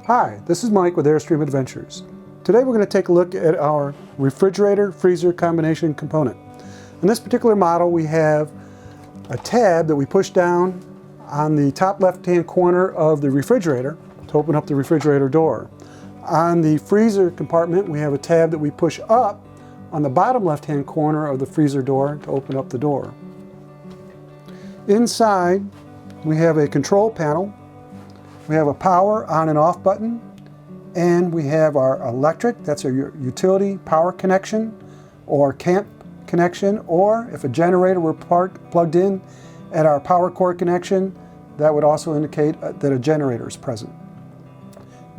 Hi, this is Mike with Airstream Adventures. Today we're going to take a look at our refrigerator-freezer combination component. In this particular model we have a tab that we push down on the top left-hand corner of the refrigerator to open up the refrigerator door. On the freezer compartment we have a tab that we push up on the bottom left-hand corner of the freezer door to open up the door. Inside we have a control panel. We have a power on and off button, and we have our electric, that's our utility power connection or camp connection, or if a generator were plugged in at our power cord connection, that would also indicate that a generator is present.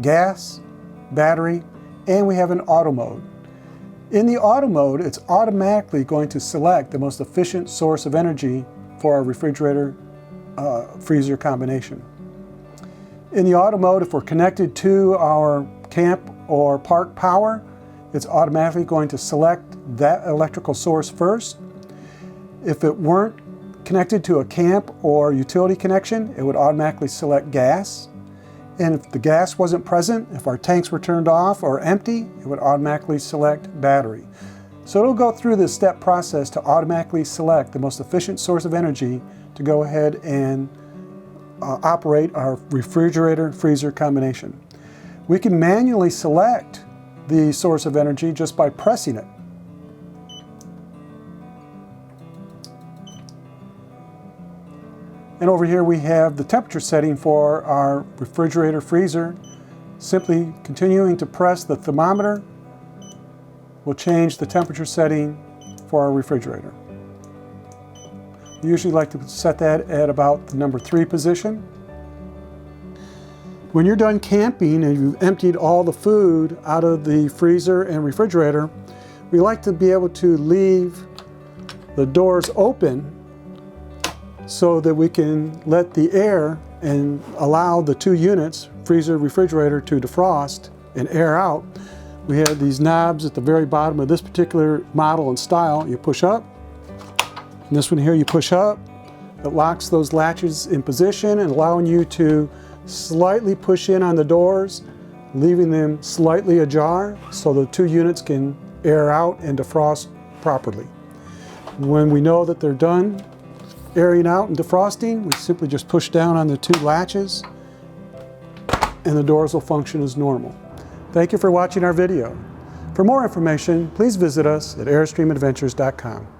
Gas, battery, and we have an auto mode. In the auto mode, it's automatically going to select the most efficient source of energy for our refrigerator freezer combination. In the auto mode, if we're connected to our camp or park power, it's automatically going to select that electrical source first. If it weren't connected to a camp or utility connection, it would automatically select gas. And if the gas wasn't present, if our tanks were turned off or empty, it would automatically select battery. So it'll go through this step process to automatically select the most efficient source of energy to go ahead and operate our refrigerator freezer combination. We can manually select the source of energy just by pressing it. And over here we have the temperature setting for our refrigerator freezer. Simply continuing to press the thermometer will change the temperature setting for our refrigerator. We usually like to set that at about the number 3 position. When you're done camping and you've emptied all the food out of the freezer and refrigerator, we like to be able to leave the doors open so that we can let the air and allow the 2 units, freezer, refrigerator, to defrost and air out. We have these knobs at the very bottom of this particular model and style. You push up. And this one here you push up, it locks those latches in position and allowing you to slightly push in on the doors, leaving them slightly ajar so the 2 units can air out and defrost properly. When we know that they're done airing out and defrosting, we simply just push down on the 2 latches and the doors will function as normal. Thank you for watching our video. For more information, please visit us at airstreamadventures.com.